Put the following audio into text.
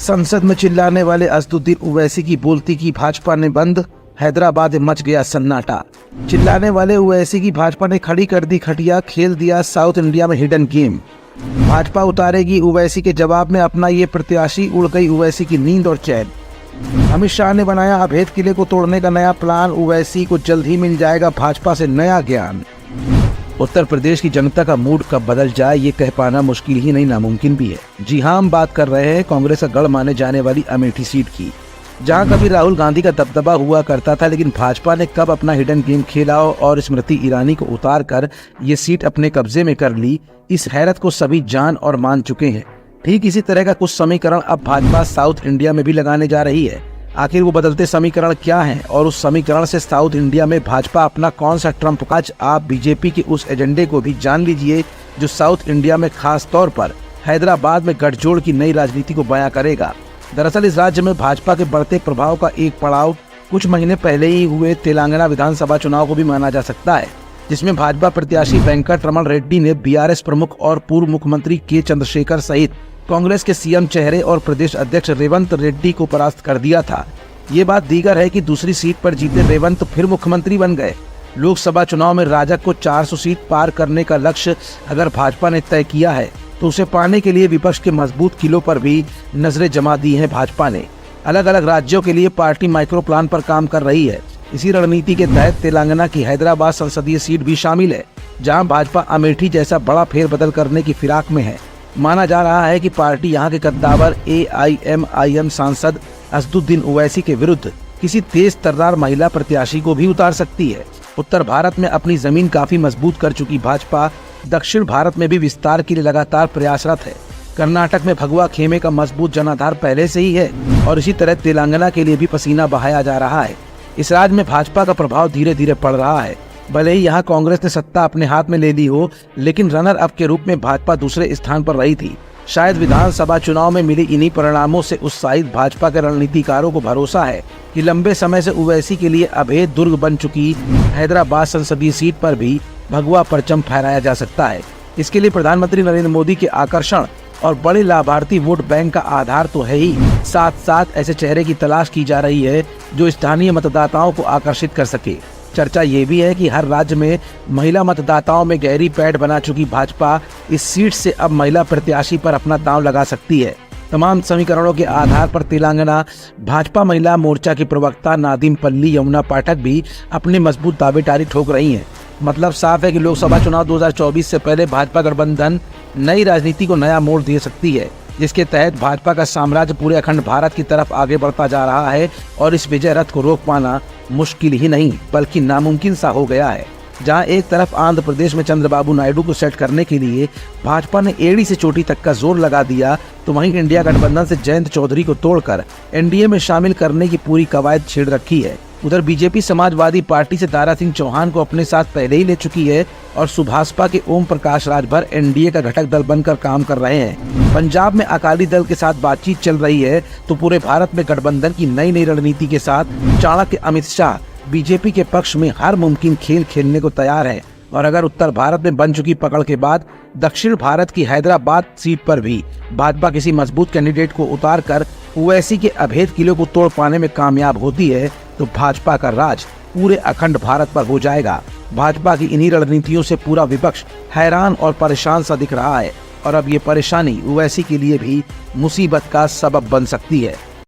संसद में चिल्लाने वाले असदुद्दीन ओवैसी की बोलती की भाजपा ने बंद, हैदराबाद में मच गया सन्नाटा। चिल्लाने वाले ओवैसी की भाजपा ने खड़ी कर दी खटिया, खेल दिया साउथ इंडिया में हिडन गेम। भाजपा उतारेगी ओवैसी के जवाब में अपना ये प्रत्याशी, उड़ गई ओवैसी की नींद और चैन। अमित शाह ने बनाया अभेद किले को तोड़ने का नया प्लान, ओवैसी को जल्द ही मिल जाएगा भाजपा से नया ज्ञान। उत्तर प्रदेश की जनता का मूड कब बदल जाए ये कह पाना मुश्किल ही नहीं, नामुमकिन भी है। जी हाँ, हम बात कर रहे हैं कांग्रेस का गढ़ माने जाने वाली अमेठी सीट की, जहां कभी राहुल गांधी का दबदबा हुआ करता था, लेकिन भाजपा ने कब अपना हिडन गेम खेला और स्मृति ईरानी को उतार कर ये सीट अपने कब्जे में कर ली, इस हैरत को सभी जान और मान चुके हैं। ठीक इसी तरह का कुछ समीकरण अब भाजपा साउथ इंडिया में भी लगाने जा रही है। आखिर वो बदलते समीकरण क्या हैं और उस समीकरण से साउथ इंडिया में भाजपा अपना कौन सा ट्रम्प कार्ड, आज आप बीजेपी के उस एजेंडे को भी जान लीजिए जो साउथ इंडिया में खास तौर पर हैदराबाद में गठजोड़ की नई राजनीति को बयां करेगा। दरअसल इस राज्य में भाजपा के बढ़ते प्रभाव का एक पड़ाव कुछ महीने पहले ही हुए तेलंगाना विधानसभा चुनाव को भी माना जा सकता है, जिसमें भाजपा प्रत्याशी वेंकटरमण रेड्डी ने बीआरएस प्रमुख और पूर्व मुख्यमंत्री के चंद्रशेखर सहित कांग्रेस के सीएम चेहरे और प्रदेश अध्यक्ष रेवंत रेड्डी को परास्त कर दिया था। ये बात दीगर है कि दूसरी सीट पर जीते रेवंत फिर मुख्यमंत्री बन गए। लोकसभा चुनाव में राजग को 400 सीट पार करने का लक्ष्य अगर भाजपा ने तय किया है तो उसे पाने के लिए विपक्ष के मजबूत किलों पर भी नजरें जमा दी हैं। भाजपा ने अलग अलग राज्यों के लिए पार्टी माइक्रो प्लान पर काम कर रही है। इसी रणनीति के तहत तेलंगाना की हैदराबाद संसदीय सीट भी शामिल है, जहां भाजपा अमेठी जैसा बड़ा फेरबदल करने की फिराक में है। माना जा रहा है कि पार्टी यहां के कद्दावर AIMIM सांसद असदुद्दीन ओवैसी के विरुद्ध किसी तेज तर्रार महिला प्रत्याशी को भी उतार सकती है। उत्तर भारत में अपनी जमीन काफी मजबूत कर चुकी भाजपा दक्षिण भारत में भी विस्तार के लिए लगातार प्रयासरत है। कर्नाटक में भगवा खेमे का मजबूत जनाधार पहले से ही है और इसी तरह तेलंगाना के लिए भी पसीना बहाया जा रहा है। इस राज्य में भाजपा का प्रभाव धीरे धीरे पड़ रहा है। भले ही यहाँ कांग्रेस ने सत्ता अपने हाथ में ले ली हो, लेकिन रनर अप के रूप में भाजपा दूसरे स्थान पर रही थी। शायद विधानसभा चुनाव में मिली इन्हीं परिणामों से उत्साहित भाजपा के रणनीतिकारों को भरोसा है कि लंबे समय से ओवैसी के लिए अभेद दुर्ग बन चुकी हैदराबाद संसदीय सीट पर भी भगवा परचम फहराया जा सकता है। इसके लिए प्रधानमंत्री नरेंद्र मोदी के आकर्षण और बड़े लाभार्थी वोट बैंक का आधार तो है ही, साथ साथ ऐसे चेहरे की तलाश की जा रही है जो स्थानीय मतदाताओं को आकर्षित कर सके। चर्चा ये भी है कि हर राज्य में महिला मतदाताओं में गहरी पैठ बना चुकी भाजपा इस सीट से अब महिला प्रत्याशी पर अपना दांव लगा सकती है। तमाम समीकरणों के आधार पर तेलंगाना भाजपा महिला मोर्चा की प्रवक्ता नादिम पल्ली यमुना पाठक भी अपने मजबूत दावेदारी ठोक रही हैं। मतलब साफ है कि लोकसभा चुनाव 2024 से पहले भाजपा गठबंधन नई राजनीति को नया मोड़ दे सकती है, जिसके तहत भाजपा का साम्राज्य पूरे अखंड भारत की तरफ आगे बढ़ता जा रहा है और इस विजय रथ को रोक पाना मुश्किल ही नहीं बल्कि नामुमकिन सा हो गया है। जहां एक तरफ आंध्र प्रदेश में चंद्रबाबू नायडू को सेट करने के लिए भाजपा ने एड़ी से चोटी तक का जोर लगा दिया, तो वहीं इंडिया गठबंधन से जयंत चौधरी को तोड़कर एनडीए में शामिल करने की पूरी कवायद छेड़ रखी है। उधर बीजेपी समाजवादी पार्टी से दारा सिंह चौहान को अपने साथ पहले ही ले चुकी है और सुभाषपा के ओम प्रकाश राजभर एनडीए का घटक दल बनकर काम कर रहे हैं। पंजाब में अकाली दल के साथ बातचीत चल रही है, तो पूरे भारत में गठबंधन की नई रणनीति के साथ चाणक्य अमित शाह बीजेपी के पक्ष में हर मुमकिन खेल खेलने को तैयार है। और अगर उत्तर भारत में बन चुकी पकड़ के बाद दक्षिण भारत की हैदराबाद सीट पर भी भाजपा किसी मजबूत कैंडिडेट को उतार कर ओवैसी के अभेद किले को तोड़ पाने में कामयाब होती है, तो भाजपा का राज पूरे अखंड भारत पर हो जाएगा। भाजपा की इन्हीं रणनीतियों से पूरा विपक्ष हैरान और परेशान सा दिख रहा है और अब ये परेशानी ओवैसी के लिए भी मुसीबत का सबब बन सकती है।